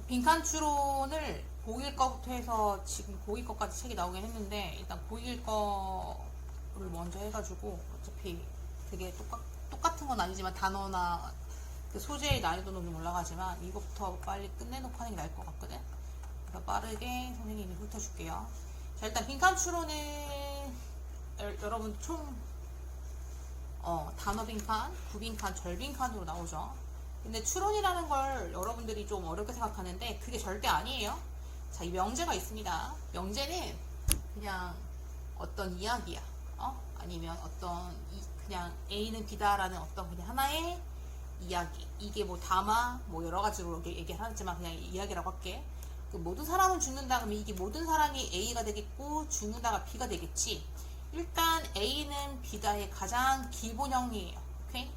빈칸 추론을 고1 거부터 해서 지금 고2 거까지 책이 나오긴 했는데, 일단 고1 거를 먼저 해가지고, 어차피 되게 똑같은 건 아니지만 단어나 그 소재의 난이도는 좀 올라가지만 이것부터 빨리 끝내놓고 하는 게 나을 것 같거든. 그러니까 빠르게 선생님이 훑어줄게요. 자, 일단 빈칸 추론은 여러분 총 단어 빈칸, 구빈칸, 절빈칸으로 나오죠. 근데 추론이라는 걸 여러분들이 좀 어렵게 생각하는데 그게 절대 아니에요. 자, 이 명제가 있습니다. 명제는 그냥 어떤 이야기야. 아니면 그냥 A는 B다라는 어떤 그냥 하나의 이야기. 이게 뭐 담화, 뭐 여러 가지로 얘기를 하지만 그냥 이야기라고 할게. 그 모든 사람은 죽는다 그러면 이게 모든 사람이 A가 되겠고 죽는다가 B가 되겠지. 일단 A는 B다의 가장 기본형이에요. 오케이?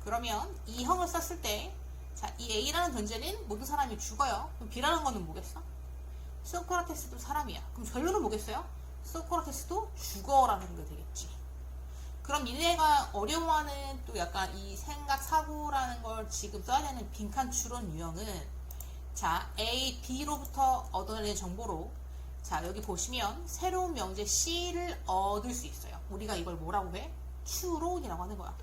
그러면 이 형을 썼을 때, 자, 이 A라는 존재는 모든 사람이 죽어요. 그럼 B라는 거는 뭐겠어? 소크라테스도 사람이야. 그럼 결론은 뭐겠어요? 소크라테스도 죽어라는 게 되겠지. 그럼 니네가 어려워하는 또 약간 이 생각, 사고라는 걸 지금 써야 되는 빈칸 추론 유형은, 자, A, B로부터 얻어내는 정보로, 자, 여기 보시면 새로운 명제 C를 얻을 수 있어요. 우리가 이걸 뭐라고 해? 추론이라고 하는 거야.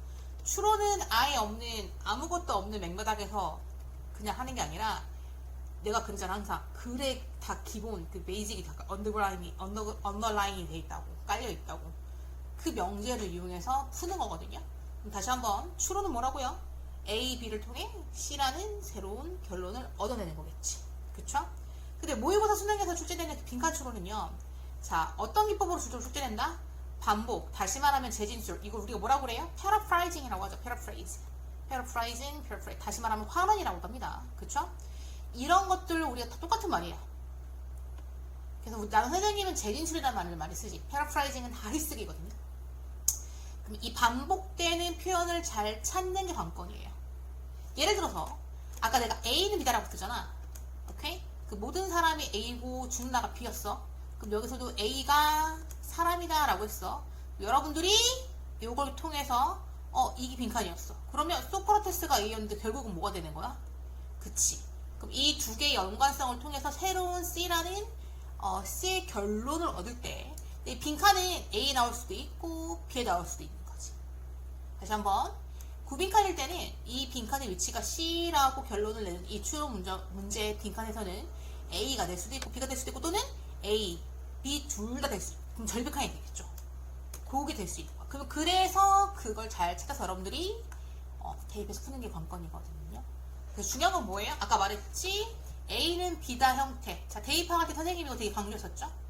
추론은 아예 없는, 아무것도 없는 맥바닥에서 그냥 하는 게 아니라, 내가 그러잖아, 항상. 글에 다 기본, 그 베이직이 다 언더라인이 돼 있다고, 깔려 있다고. 그 명제를 이용해서 푸는 거거든요. 그럼 다시 한번, 추론은 뭐라고요? A, B를 통해 C라는 새로운 결론을 얻어내는 거겠지. 그쵸? 근데 모의고사 수능에서 출제되는 그 빈칸 추론은요. 자, 어떤 기법으로 주로 출제된다? 반복, 다시 말하면 재진술. 이걸 우리가 뭐라고 그래요? paraphrasing이라고 하죠. paraphrasing. 다시 말하면 환원이라고 합니다. 그쵸? 이런 것들 우리가 다 똑같은 말이에요. 그래서 나는 선생님은 재진술이라는 말을 많이 쓰지. paraphrasing은 다리쓰기거든요. 그럼 이 반복되는 표현을 잘 찾는 게 관건이에요. 예를 들어서 아까 내가 A는 B다라고 했잖아. 오케이? 그 모든 사람이 A고 죽는다가 B였어. 그럼 여기서도 A가 사람이다 라고 했어. 여러분들이 이걸 통해서 이게 빈칸이었어. 그러면 소크라테스가 A였는데 결국은 뭐가 되는 거야? 그치. 그럼 이 두 개의 연관성을 통해서 새로운 C라는 C의 결론을 얻을 때 이 빈칸은 A 나올 수도 있고 B에 나올 수도 있는 거지. 다시 한번, 구빈칸일 때는 이 빈칸의 위치가 C라고 결론을 내는 이 추론 문제의 빈칸에서는 A가 될 수도 있고 B가 될 수도 있고 또는 A, B 둘 다 될 수 있고, 그럼 절벽칸이 되겠죠. 그게 될 수 있는 거야. 그래서 그걸 잘 찾아서 여러분들이 대입해서 푸는 게 관건이거든요. 그래서 중요한 건 뭐예요? 아까 말했지? A는 B다 형태. 자, 대입학할 때 선생님이 이거 되게 강조했었죠?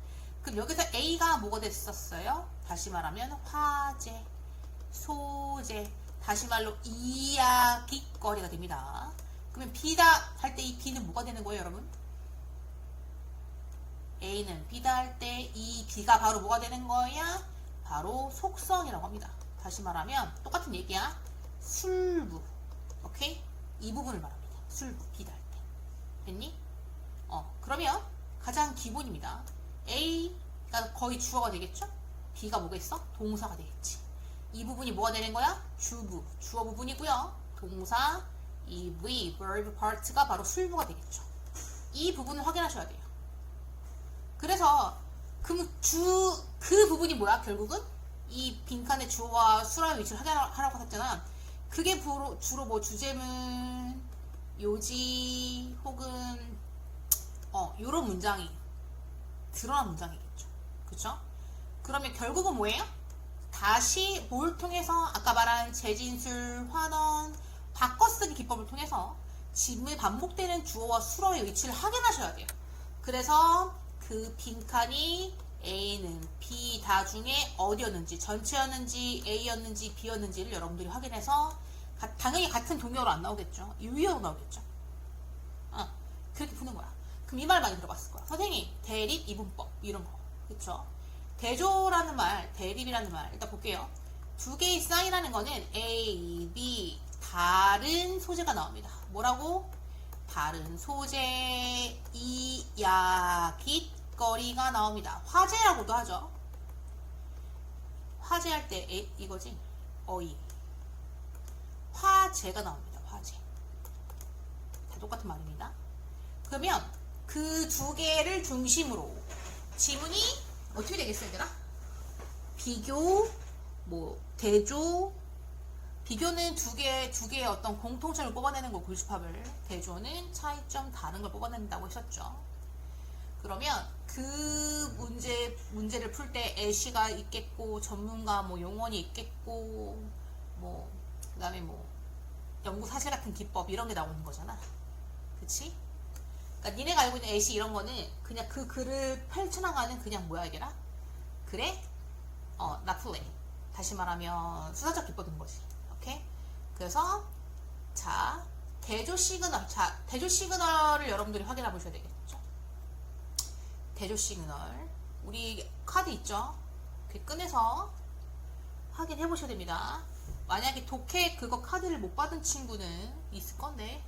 그럼 여기서 A가 뭐가 됐었어요? 다시 말하면 화제, 소재, 다시 말로 이야기거리가 됩니다. 그러면 B다 할 때 이 B는 뭐가 되는 거예요, 여러분? A는 B다 할 때 이 B가 바로 뭐가 되는 거야? 바로 속성이라고 합니다. 다시 말하면 똑같은 얘기야. 술부. 오케이? 이 부분을 말합니다. 술부. B다 할 때. 됐니? 그러면 가장 기본입니다. A가 거의 주어가 되겠죠? B가 뭐겠어? 동사가 되겠지. 이 부분이 뭐가 되는 거야? 주부, 주어 부분이고요. 동사, 이 V, verb part가 바로 술부가 되겠죠. 이 부분을 확인하셔야 돼요. 그래서 그 부분이 뭐야? 결국은 이 빈칸의 주어와 수라의 위치를 확인하라고 했잖아. 그게 주로 뭐 주제문, 요지 혹은 요런 문장이 드러난 문장이겠죠. 그쵸? 그러면 결국은 뭐예요? 다시 뭘 통해서 아까 말한 재진술, 환원, 바꿔쓰기 기법을 통해서 지문에 반복되는 주어와 수어의 위치를 확인하셔야 돼요. 그래서 그 빈칸이 A는 B다 중에 어디였는지, 전체였는지, A였는지, B였는지를 여러분들이 확인해서 당연히 같은 동요로 안 나오겠죠. 유의어로 나오겠죠. 그렇게 푸는 거야. 그럼 이 말 많이 들어봤을 거야. 선생님, 대립, 이분법 이런 거. 그쵸? 대조라는 말, 대립이라는 말 일단 볼게요. 두 개의 쌍이라는 거는 A, B 다른 소재가 나옵니다. 뭐라고? 다른 소재, 이야깃거리가 나옵니다. 화제라고도 하죠. 화제할 때 이거지. 어이. 화제가 나옵니다. 화제. 다 똑같은 말입니다. 그러면 그 두 개를 중심으로 지문이 어떻게 되겠어요, 얘들아? 비교, 뭐 대조. 비교는 두 개의 어떤 공통점을 뽑아내는 거, 교집합을. 대조는 차이점 다른 걸 뽑아낸다고 했었죠. 그러면 그 문제를 풀 때 애시가 있겠고, 전문가 뭐 용언이 있겠고, 뭐 그다음에 뭐 연구 사실 같은 기법 이런 게 나오는 거잖아. 그치? 그러니까 니네가 알고 있는 애시 이런 거는 그냥 그 글을 펼쳐나가는 그냥 뭐야 이게라? 그래? 라플레이. 다시 말하면 수사적 기법인 거지. 오케이? 그래서 자, 대조 시그널. 자, 대조 시그널을 여러분들이 확인해 보셔야 되겠죠. 대조 시그널. 우리 카드 있죠? 그 꺼내서 확인해 보셔야 됩니다. 만약에 독해 그거 카드를 못 받은 친구는 있을 건데,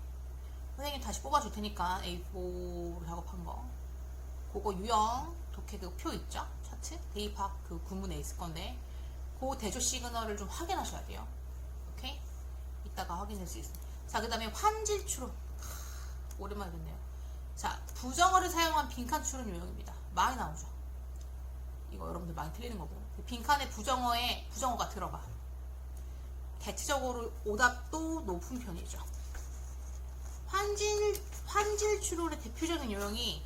선생님 다시 뽑아줄 테니까 A4로 작업한 거. 그거 유형 독해 그 표 있죠? 차트? 대입학 그 구문에 있을 건데, 그 대조 시그널을 좀 확인하셔야 돼요. 오케이? 이따가 확인할 수 있습니다. 자, 그 다음에 환질 추론. 오랜만에 듣네요. 자, 부정어를 사용한 빈칸 추론 요령입니다. 많이 나오죠. 이거 여러분들 많이 틀리는 거고. 빈칸에 부정어에 부정어가 들어가. 대체적으로 오답도 높은 편이죠. 환질 추론의 대표적인 요령이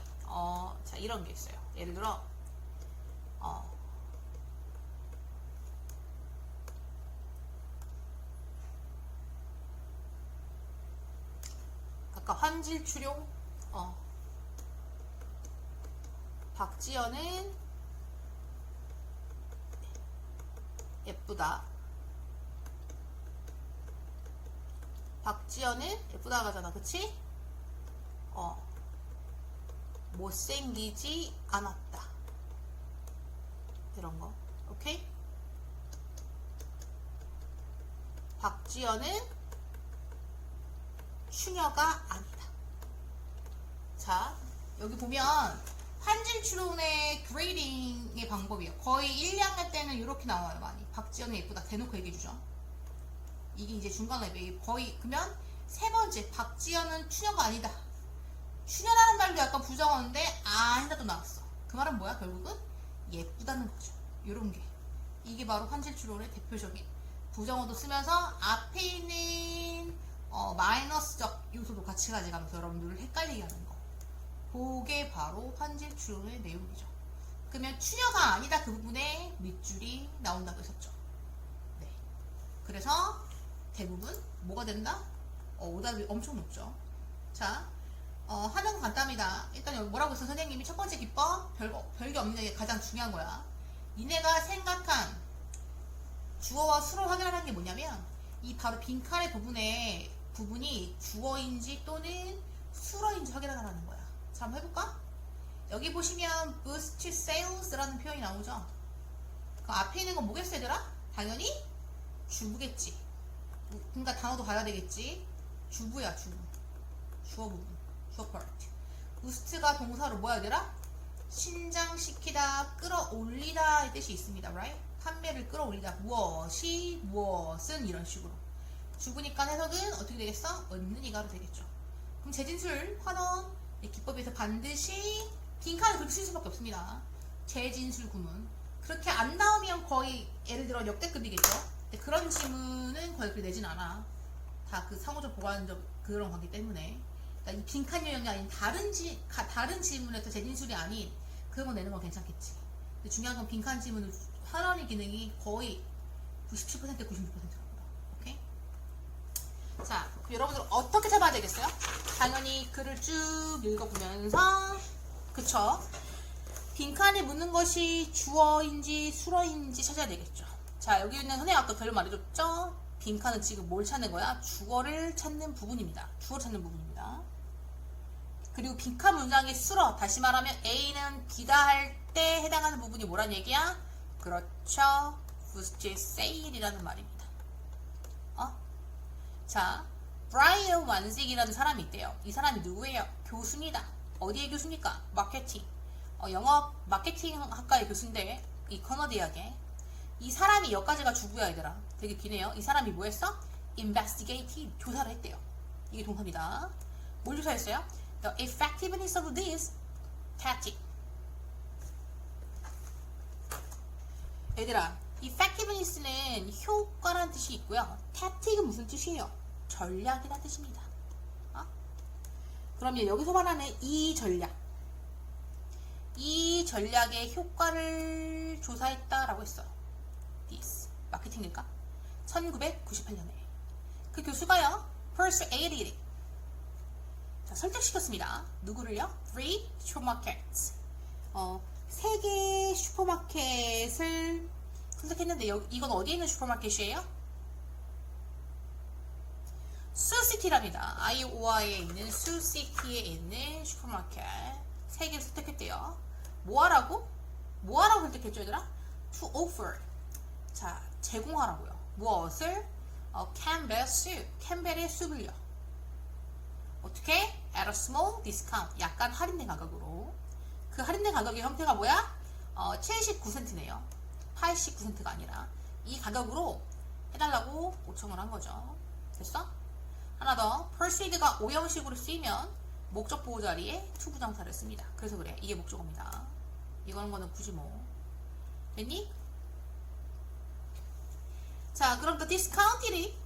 자, 이런 게 있어요. 예를 들어 아까 환질 추론 박지연은 예쁘다. 박지연은 예쁘다 가잖아. 그치? 못생기지 않았다. 이런 거. 오케이? 박지연은 추녀가 아니다. 자, 여기 보면 환질 추론의 그레이딩의 방법이에요. 거의 1, 2학년 때는 이렇게 나와요. 많이. 박지연은 예쁘다. 대놓고 얘기해주죠. 이게 이제 중간 레벨이 거의. 그러면 세 번째, 박지연은 추녀가 아니다. 추녀라는 말도 약간 부정어인데 아니다도 나왔어. 그 말은 뭐야? 결국은 예쁘다는 거죠. 요런 게. 이게 바로 환질 추론의 대표적인 부정어도 쓰면서 앞에 있는 마이너스적 요소도 같이 가져가면서 여러분들을 헷갈리게 하는 거. 그게 바로 환질 추론의 내용이죠. 그러면 추녀가 아니다 그 부분에 밑줄이 나온다고 했었죠. 네. 그래서 대부분 뭐가 된다? 오답이 엄청 높죠. 자, 하는 건 간단합니다. 일단 여기 뭐라고 했어? 선생님이 첫 번째 기법 별게 없는 게 가장 중요한 거야. 니네가 생각한 주어와 수로 확인하는 게 뭐냐면 이 바로 빈칸의 부분이 주어인지 또는 수어인지 확인하라는 거야. 자, 한번 해볼까? 여기 보시면 boost sales라는 표현이 나오죠. 그 앞에 있는 건 뭐겠어 얘들아? 당연히 주부겠지. 그러니까 단어도 가야 되겠지. 주부야, 주부. 주어 부분. 주어 파트. boost가 동사로 뭐야 얘들아? 신장시키다, 끌어올리다 이 뜻이 있습니다. right? 판매를 끌어올리다. 무엇은 이런 식으로. 주부니까 해석은 어떻게 되겠어? 얻는 이가로 되겠죠. 그럼 재진술, 환원 기법에서 반드시 빈칸을 그렇게 쓸 수밖에 없습니다. 재진술 구문. 그렇게 안 나오면 거의 예를 들어 역대급이겠죠. 근데 그런 지문은 거의 그렇게 내진 않아. 다 그 상호적 보관적 그런 관계 때문에. 그러니까 이 빈칸 요령이 아닌 다른 지문에서 재진술이 아닌 그런 거 내는 건 괜찮겠지. 근데 중요한 건 빈칸 지문을 환원의 기능이 거의 97%, 96%입니다. 오케이? 자, 그럼 여러분들 어떻게 잡아야 되겠어요? 당연히 글을 쭉 읽어보면서, 그쵸? 빈칸에 묻는 것이 주어인지 수어인지 찾아야 되겠죠. 자, 여기 있는 선생님 아까 결론 말해줬죠? 빈칸은 지금 뭘 찾는 거야? 주어를 찾는 부분입니다. 주어를 찾는 부분입니다. 그리고 빈칸 문장의 수어, 다시 말하면 A는 B다 할 때 해당하는 부분이 뭐란 얘기야? 그렇죠. boost sale이라는 말입니다. 자, 브라이언 완식이라는 사람이 있대요. 이 사람이 누구예요? 교수입니다. 어디의 교수입니까? 마케팅. 영업 마케팅 학과의 교수인데 이 커너 대학에. 이 사람이 여기까지가 주부야 얘들아. 되게 기네요. 이 사람이 뭐 했어? investigate, 조사를 했대요. 이게 동사입니다. 뭘 조사했어요? The effectiveness of this tactic. 얘들아, effectiveness는 효과라는 뜻이 있고요. tactic은 무슨 뜻이에요? 전략이라는 뜻입니다. 그럼 여기서 말하는 이 전략의 효과를 조사했다라고 했어. This 마케팅일까? 1998년에 그 교수가요, persuaded, 자, 설득시켰습니다. 누구를요? 3 슈퍼마켓. 3개의 슈퍼마켓을 선택했는데 이건 어디에 있는 슈퍼마켓이에요? 수시티랍니다. 아이오와에 있는 수시티에 있는 슈퍼마켓 3개를 선택했대요. 뭐하라고 선택했죠, 얘들아? To offer. 자, 제공하라고요. 무엇을? 캠벨의 숲을요. 어떻게? At a small discount. 약간 할인된 가격으로. 그 할인된 가격의 형태가 뭐야? 79센트네요. 89센트가 아니라 이 가격으로 해달라고 요청을 한 거죠. 됐어? 하나 더. persuade가 오형식으로 쓰이면 목적 보호 자리에 to 부정사를 씁니다. 그래서 그래. 이게 목적어입니다. 이거는 거는 굳이 뭐. 됐니? 자, 그럼 the discounted이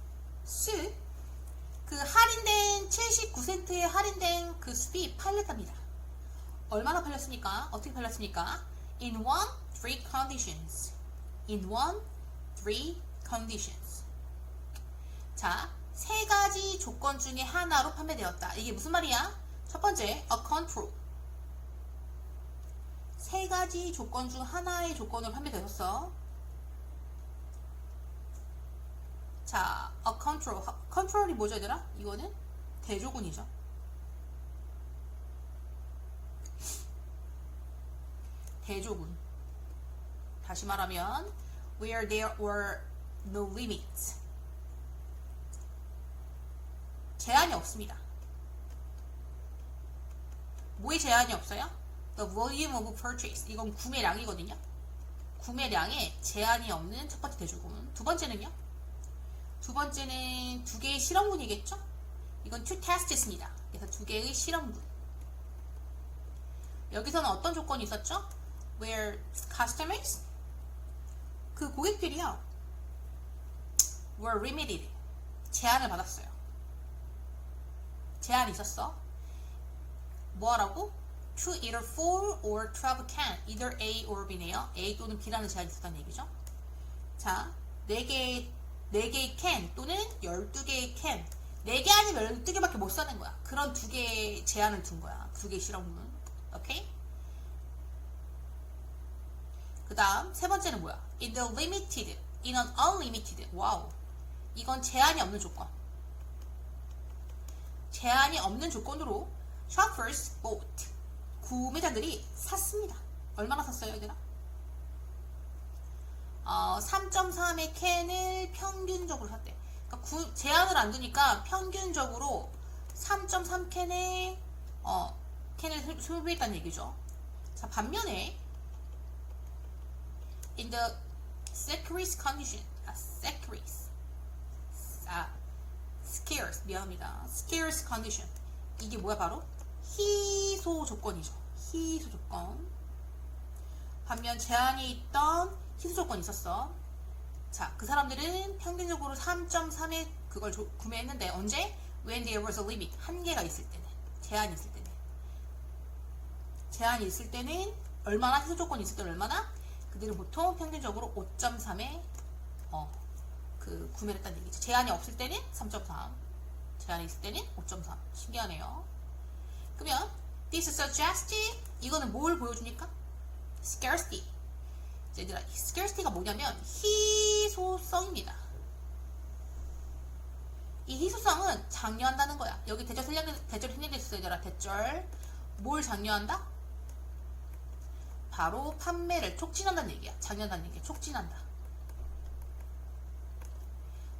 그 할인된 79센트의 할인된 그 숲이 팔렸답니다. 얼마나 팔렸습니까? 어떻게 팔렸습니까? In 1, 3 conditions. In 1, 3 conditions. 자, 3가지 조건 중에 하나로 판매되었다. 이게 무슨 말이야? 첫 번째, a control. 3가지 조건 중 하나의 조건으로 판매되었어. 자, a control. 컨트롤이 뭐죠, 얘들아? 이거는 대조군이죠. 대조군. 다시 말하면 where there were no limits. 제한이 없습니다. 뭐에 제한이 없어요? The volume of purchase. 이건 구매량이거든요. 구매량에 제한이 없는 첫 번째 대조군. 두 번째는요? 두 번째는 2개의 실험군이겠죠? 이건 to test입니다. 그래서 2개의 실험군. 여기서는 어떤 조건이 있었죠? Where customers, 그 고객들이요, were limited, 제한을 받았어요. 제한이 있었어. 뭐하라고? To either 4 or 12 can, either A or B네요. A 또는 B라는 제한이 있었다는 얘기죠. 자, 4개의 can 또는 12개의 can. 4개 아니면 12개밖에 못 사는 거야. 그런 2개의 제한을 둔 거야. 2개의 실험은. 오케이? 그 다음 세 번째는 뭐야? In the limited, in an unlimited. 와우. 이건 제한이 없는 조건. 제한이 없는 조건으로 shoppers bought. 구매자들이 샀습니다. 얼마나 샀어요, 얘들아? 3.3의 캔을 평균적으로 샀대. 그러니까 제한을 안 두니까 평균적으로 3.3캔의 캔을 소비했다는 얘기죠. 자, 반면에 in the scarce condition, scarce, 미안합니다. scarce condition. 이게 뭐야, 바로? 희소 조건이죠. 희소 조건. 반면 제한이 있던 희소 조건이 있었어. 자, 그 사람들은 평균적으로 3.3에 그걸 구매했는데 언제? When there was a limit. 한계가 있을 때는. 제한이 있을 때는. 제한이 있을 때는 얼마나? 희소 조건이 있을 때는 얼마나? 그들은 보통 평균적으로 5.3에 그 구매를 했다는 얘기죠. 제한이 없을 때는 3.3. 제한이 있을 때는 5.3. 신기하네요. 그러면 this suggests, 이거는 뭘 보여주니까? scarcity. 얘들아, scarcity가 뭐냐면 희소성입니다. 이 희소성은 장려한다는 거야. 여기 대절 생략돼 있어, 얘들아. 대절. 뭘 장려한다? 바로 판매를 촉진한다는 얘기야. 장려한다는 얘기야. 촉진한다.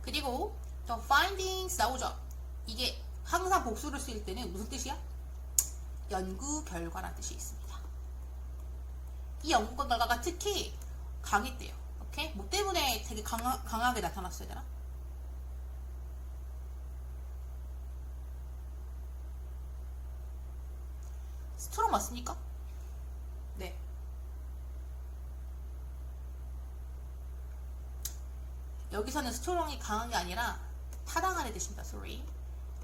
그리고 the findings 나오죠. 이게 항상 복수를 쓰일 때는 무슨 뜻이야? 연구 결과라는 뜻이 있습니다. 이 연구 결과가 특히 강했대요. 오케이? 뭐 때문에 되게 강하게 나타났어요, 얘들아? 스트롱 맞습니까? 네. 여기서는 스트롱이 강한 게 아니라 타당한 애 뜻입니다. sorry.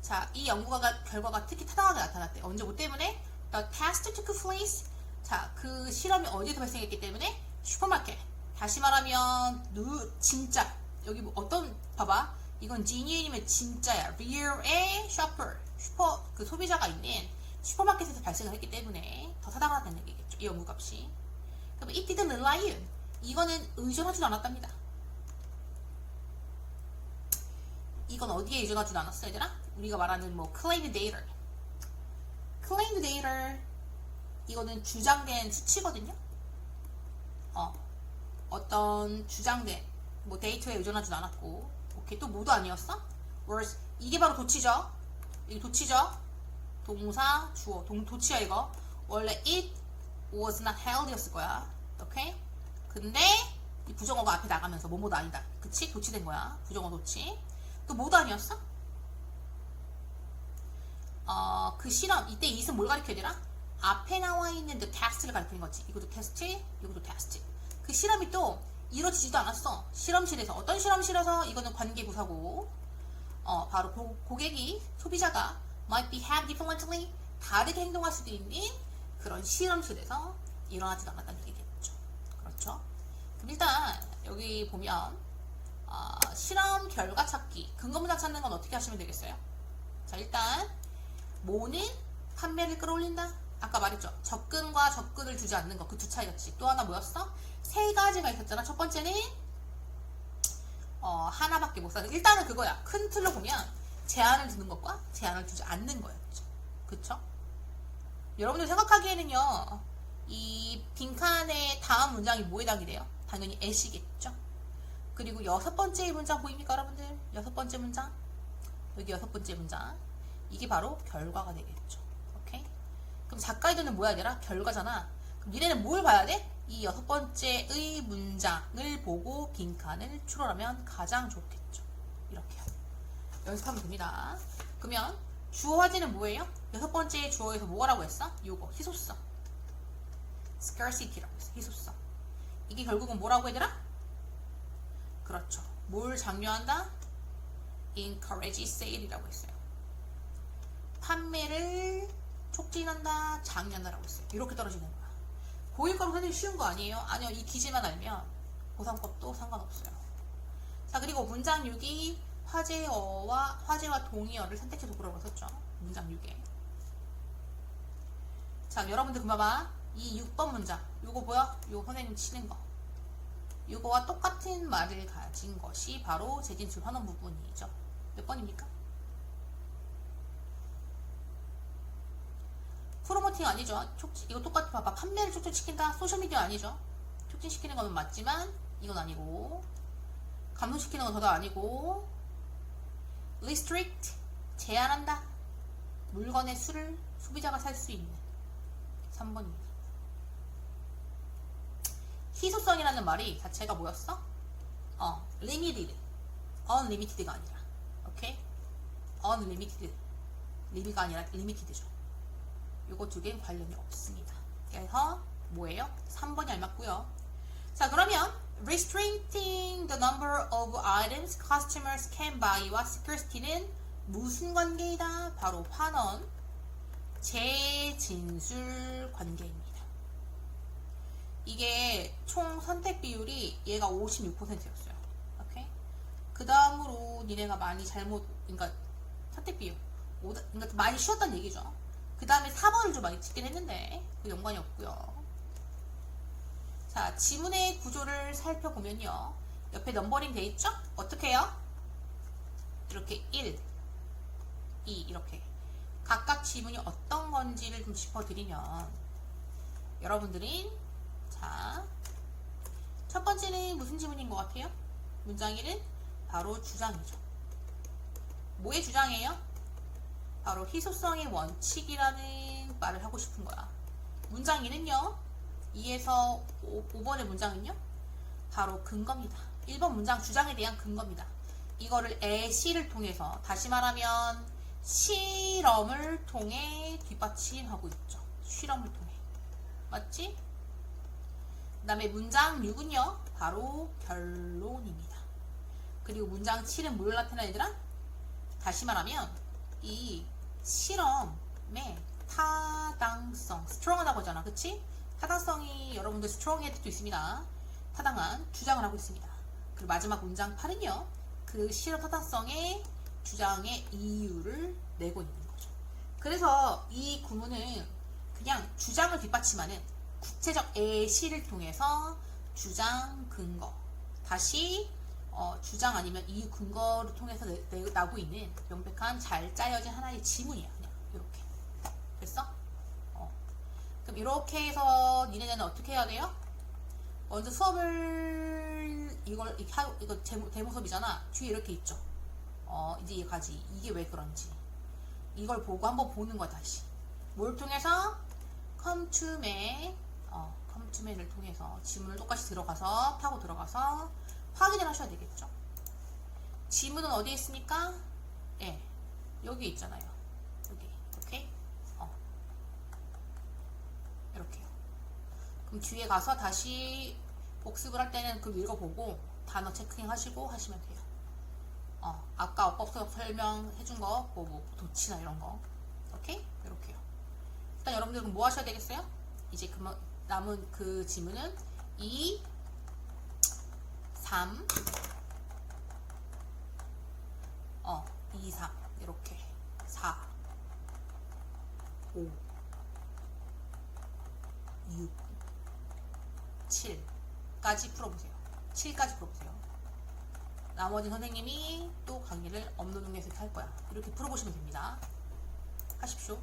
자, 이 결과가 특히 타당하게 나타났대. 언제 뭐 때문에? The test took place. 자, 그 실험이 어디서 발생했기 때문에? 슈퍼마켓. 다시 말하면 진짜. 여기 뭐 어떤 봐봐. 이건 genuine이면 진짜야. real의 shopper. 그 소비자가 있는 슈퍼마켓에서 발생을 했기 때문에 더 타당하다는 얘기겠죠. 이 연구값이. 그럼 it didn't rely on. 이거는 의존하지도 않았답니다. 이건 어디에 의존하지도 않았어, 얘들아? 우리가 말하는 뭐 claimed data. claimed data 이거는 주장된 수치거든요. 어떤 주장된 뭐 데이터에 의존하지도 않았고, 오케이. 또 뭐도 아니었어? whereas 이게 바로 도치죠. 이게 도치죠. 동사 주어 도치야 이거. 원래 it was not held였을 거야. 오케이. 근데 이 부정어가 앞에 나가면서 뭐뭐도 아니다. 그치? 도치된 거야. 부정어 도치. 또 뭐도 아니었어? 그 실험 이때 이것은 뭘 가르쳐야 되나? 앞에 나와 있는 the test를 가르치는 거지. 이것도 테스트, 이것도 테스트. 그 실험이 또 이루어지지도 않았어. 실험실에서. 어떤 실험실에서? 이거는 관계부사고 바로 고객이 소비자가 might behave differently 다르게 행동할 수도 있는 그런 실험실에서 일어나지도 않았다는 얘기겠죠. 그렇죠? 그럼 일단 여기 보면 실험 결과 찾기 근거문장 찾는 건 어떻게 하시면 되겠어요? 자, 일단 뭐는 판매를 끌어올린다. 아까 말했죠. 접근과 접근을 주지 않는 거. 그 두 차이였지. 또 하나 뭐였어? 세 가지가 있었잖아. 첫 번째는 하나밖에 못 사는. 일단은 그거야. 큰 틀로 보면 제한을 두는 것과 제한을 두지 않는 거였죠. 그쵸? 여러분들 생각하기에는요. 이 빈칸의 다음 문장이 뭐에 해당이 돼요? 당연히 at이겠죠. 그리고 여섯 번째 문장 보입니까, 여러분들? 여섯 번째 문장. 여기 여섯 번째 문장. 이게 바로 결과가 되겠죠. 오케이? 그럼 작가의 눈은 뭐야 되라? 결과잖아. 그럼 니네는 뭘 봐야 돼? 이 여섯 번째의 문장을 보고 빈칸을 추론하면 가장 좋겠죠. 이렇게요. 연습하면 됩니다. 그러면 주어 화제는 뭐예요? 여섯 번째 주어에서 뭐라고 했어? 요거 희소성. scarcity라고 했어. 희소성. 이게 결국은 뭐라고 해더라? 그렇죠. 뭘 장려한다? encourage sale이라고 했어요. 판매를 촉진한다, 장려한다라고 했어요. 이렇게 떨어지는 거야. 고일과로 선생님 쉬운 거 아니에요? 아니요. 이 기지만 알면 고3것도 상관없어요. 자, 그리고 문장 6이 화제와 동의어를 선택해서 고르라고 썼죠. 문장 6에. 자, 여러분들 봐봐. 이 6번 문장. 요거 뭐야? 요거 선생님 치는 거. 요거와 똑같은 말을 가진 것이 바로 재진술 환원 부분이죠. 몇 번입니까? 프로모팅 아니죠. 이거 똑같이 봐봐. 판매를 촉진시킨다. 소셜미디어 아니죠. 촉진시키는 거는 맞지만 이건 아니고, 감소시키는 건 더도 아니고, restrict 제한한다. 물건의 수를 소비자가 살 수 있는 3번입니다. 희소성이라는 말이 자체가 뭐였어? limited, unlimited가 아니라, 오케이? unlimited, limit가 아니라 limited죠. 요거 두 개는 관련이 없습니다. 그래서 뭐예요? 3번이 알맞고요. 자, 그러면 restricting the number of items customers can buy와 scarcity는 무슨 관계이다? 바로 환원, 재진술 관계입니다. 이게 총 선택 비율이 얘가 56%였어요. 오케이? 그 다음으로 니네가 많이 그러니까 선택 비율, 그러니까 많이 쉬웠다는 얘기죠. 그 다음에 4번을 좀 많이 찍긴 했는데 그 연관이 없고요. 자, 지문의 구조를 살펴보면요. 옆에 넘버링 돼 있죠? 어떻게 해요? 이렇게 1, 2 이렇게 각각 지문이 어떤 건지를 좀 짚어드리면 여러분들이 자, 첫 번째는 무슨 지문인 것 같아요? 문장 1은 바로 주장이죠. 뭐의 주장이에요? 바로 희소성의 원칙이라는 말을 하고 싶은 거야. 문장 2는요. 2에서 5번의 문장은요. 바로 근거입니다. 1번 문장 주장에 대한 근거입니다. 이거를 AC를 통해서 다시 말하면 실험을 통해 뒷받침하고 있죠. 실험을 통해. 맞지? 그 다음에 문장 6은요 바로 결론입니다. 그리고 문장 7은 뭘 나타나 얘들아? 다시 말하면 이 실험의 타당성, 스트롱하다고 하잖아. 그치? 타당성이 여러분들 스트롱의 뜻도 있습니다. 타당한 주장을 하고 있습니다. 그리고 마지막 문장 8은요 그 실험 타당성의 주장의 이유를 내고 있는 거죠. 그래서 이 구문은 그냥 주장을 뒷받침하는 구체적 예시를 통해서 주장, 근거, 다시 주장 아니면 이유, 근거를 통해서 나고 있는 명백한 잘 짜여진 하나의 지문이야. 그냥 이렇게. 됐어? 그럼 이렇게 해서 니네는 어떻게 해야 돼요? 먼저 수업을 이거 데모 수업이잖아. 뒤에 이렇게 있죠. 이제 이 가지 이게 왜 그런지 이걸 보고 한번 보는 거야. 다시 뭘 통해서? come to me를 통해서 지문을 똑같이 들어가서 파고 들어가서 확인을 하셔야 되겠죠. 지문은 어디에 있습니까? 예, 여기 있잖아요. 여기 이렇게 이렇게요. 그럼 뒤에 가서 다시 복습을 할 때는 그걸 읽어보고 단어 체킹 하시고 하시면 돼요. 아까 어법 설명해준 거, 뭐 도치나 이런 거. 오케이? 이렇게요. 일단 여러분들 뭐 하셔야 되겠어요? 이제 남은 그 지문은 2, 3, 2, 3 이렇게 4, 5, 6, 7까지 풀어보세요. 7까지 풀어보세요. 나머지 선생님이 또 강의를 업로드 중에서 할 거야. 이렇게 풀어보시면 됩니다. 하십시오.